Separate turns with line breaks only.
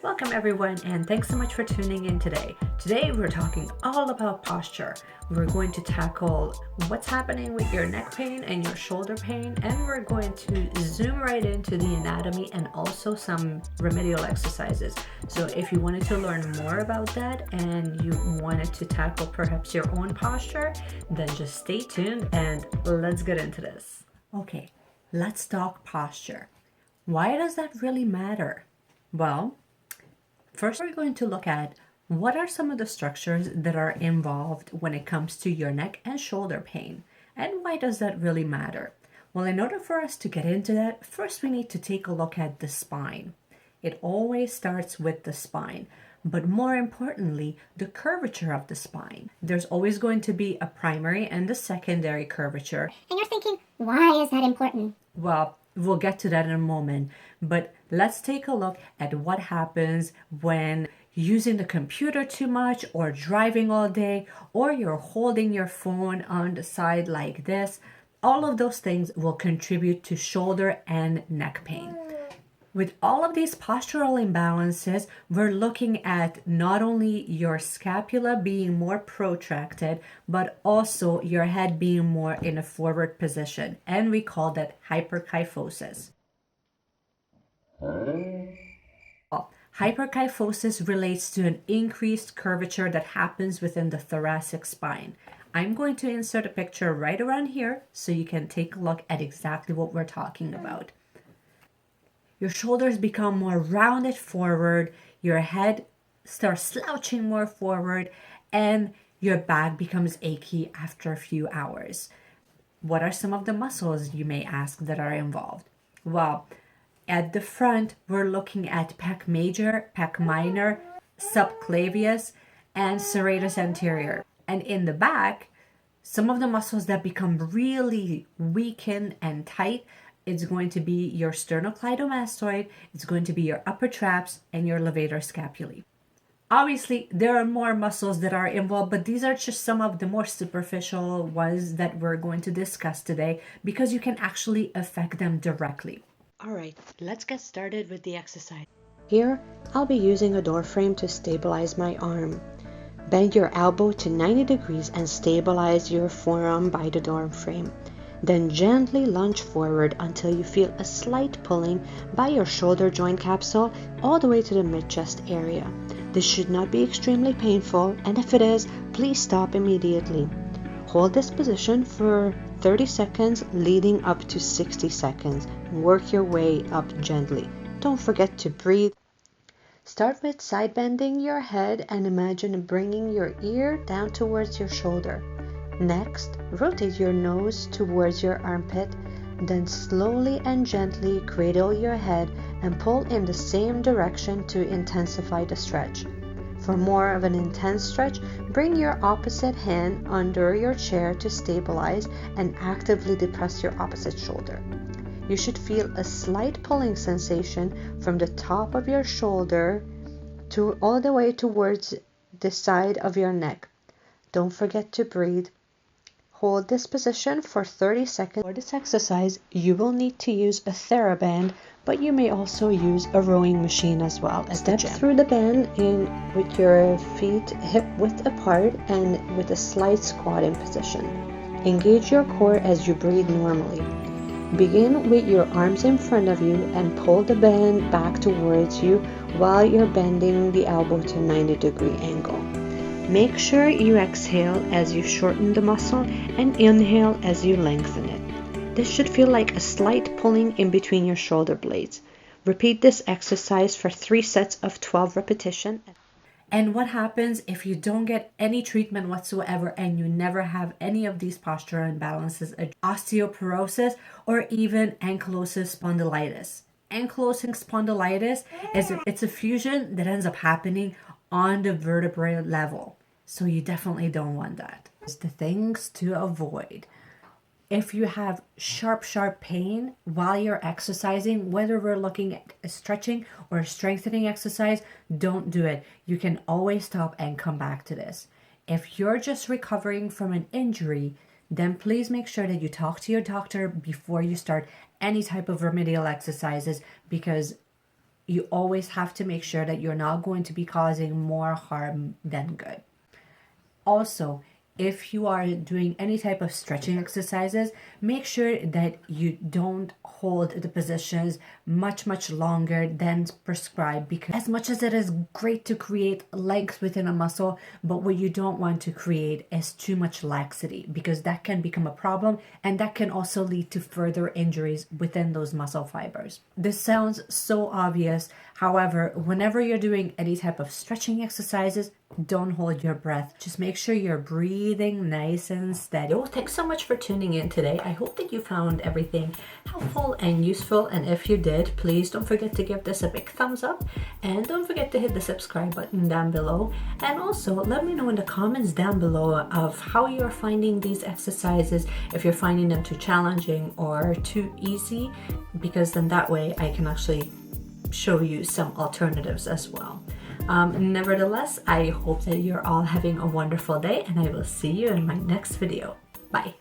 Welcome everyone, and thanks so much for tuning in today. Today we're talking all about posture. We're going to tackle what's happening with your neck pain and your shoulder pain, and we're going to zoom right into the anatomy and also some remedial exercises. So if you wanted to learn more about that and you wanted to tackle perhaps your own posture, then just stay tuned and let's get into this. Okay, let's talk posture. Why does that really matter? Well, first, we're going to look at what are some of the structures that are involved when it comes to your neck and shoulder pain, and why does that really matter? Well, in order for us to get into that, first we need to take a look at the spine. It always starts with the spine, but more importantly, the curvature of the spine. There's always going to be a primary and a secondary curvature.
And you're thinking, why is that important?
Well, we'll get to that in a moment, but let's take a look at what happens when using the computer too much or driving all day or you're holding your phone on the side like this. All of those things will contribute to shoulder and neck pain. With all of these postural imbalances, we're looking at not only your scapula being more protracted, but also your head being more in a forward position. And we call that hyperkyphosis. Hyperkyphosis relates to an increased curvature that happens within the thoracic spine. I'm going to insert a picture right around here so you can take a look at exactly what we're talking about. Your shoulders become more rounded forward, your head starts slouching more forward, and your back becomes achy after a few hours. What are some of the muscles, you may ask, that are involved? Well, at the front, we're looking at pec major, pec minor, subclavius, and serratus anterior. And in the back, some of the muscles that become really weakened and tight, it's going to be your sternocleidomastoid, it's going to be your upper traps, and your levator scapulae. Obviously, there are more muscles that are involved, but these are just some of the more superficial ones that we're going to discuss today because you can actually affect them directly. Alright, let's get started with the exercise.
Here, I'll be using a door frame to stabilize my arm. Bend your elbow to 90 degrees and stabilize your forearm by the door frame. Then gently lunge forward until you feel a slight pulling by your shoulder joint capsule all the way to the mid-chest area. This should not be extremely painful, and if it is, please stop immediately. Hold this position for 30 seconds leading up to 60 seconds. Work your way up gently. Don't forget to breathe. Start with side bending your head and imagine bringing your ear down towards your shoulder. Next, rotate your nose towards your armpit, then slowly and gently cradle your head and pull in the same direction to intensify the stretch. For more of an intense stretch, bring your opposite hand under your chair to stabilize and actively depress your opposite shoulder. You should feel a slight pulling sensation from the top of your shoulder to all the way towards the side of your neck. Don't forget to breathe. Hold this position for 30 seconds. For this exercise, you will need to use a TheraBand, but you may also use a rowing machine as well as the gym. Step through the band in with your feet hip width apart and with a slight squatting position. Engage your core as you breathe normally. Begin with your arms in front of you and pull the band back towards you while you're bending the elbow to 90-degree angle. Make sure you exhale as you shorten the muscle and inhale as you lengthen it. This should feel like a slight pulling in between your shoulder blades. Repeat this exercise for 3 sets of 12 repetitions.
And what happens if you don't get any treatment whatsoever and you never have any of these postural imbalances, osteoporosis, or even ankylosing spondylitis? Ankylosing spondylitis it's a fusion that ends up happening on the vertebrae level. So you definitely don't want that. It's the things to avoid. If you have sharp pain while you're exercising, whether we're looking at a stretching or a strengthening exercise, don't do it. You can always stop and come back to this. If you're just recovering from an injury, then please make sure that you talk to your doctor before you start any type of remedial exercises, because you always have to make sure that you're not going to be causing more harm than good. Also, if you are doing any type of stretching exercises, make sure that you don't hold the positions much longer than prescribed, because as much as it is great to create length within a muscle, but what you don't want to create is too much laxity, because that can become a problem and that can also lead to further injuries within those muscle fibers. This sounds so obvious. However, whenever you're doing any type of stretching exercises, don't hold your breath. Just make sure you're breathing nice and steady. Oh, thanks so much for tuning in today. I hope that you found everything helpful and useful. And if you did, please don't forget to give this a big thumbs up. And don't forget to hit the subscribe button down below. And also let me know in the comments down below of how you're finding these exercises, if you're finding them too challenging or too easy, because then that way I can actually show you some alternatives as well. Nevertheless, I hope that you're all having a wonderful day, and I will see you in my next video. Bye.